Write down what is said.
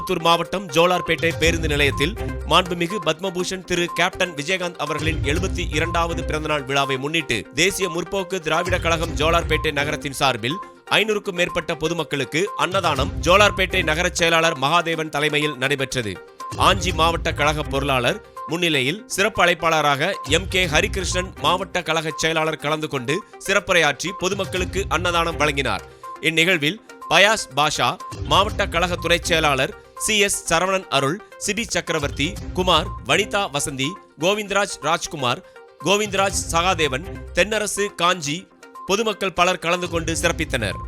திருப்பத்தூர் மாவட்டம் ஜோலார்பேட்டை பேருந்து நிலையத்தில் மாண்புமிகு பத்மபூஷன் திரு கேப்டன் விஜயகாந்த் அவர்களின் 72வது பிறந்தநாள் விழாவை முன்னிட்டு தேசிய முற்போக்கு திராவிட கழகம் ஜோலார்பேட்டை நகரத்தின் சார்பில் 500க்கும் மேற்பட்ட பொதுமக்களுக்கு அன்னதானம் ஜோலார்பேட்டை நகர செயலாளர் மகாதேவன் தலைமையில் நடைபெற்றது. ஆஞ்சி மாவட்ட கழக பொருளாளர் முன்னிலையில் சிறப்பு அழைப்பாளராக MK ஹரிகிருஷ்ணன் மாவட்ட கழக செயலாளர் கலந்து கொண்டு சிறப்புரையாற்றி பொதுமக்களுக்கு அன்னதானம் வழங்கினார். இந்நிகழ்வில் பயாஸ் பாஷா, மாவட்ட கழக துணை செயலாளர் CS சரவணன் அருள், சிபி சக்கரவர்த்தி, குமார், வனிதா வசந்தி, கோவிந்தராஜ் ராஜ்குமார், கோவிந்தராஜ் சகாதேவன், தென்னரசு காஞ்சி பொதுமக்கள் பலர் கலந்து கொண்டு சிறப்பித்தனர்.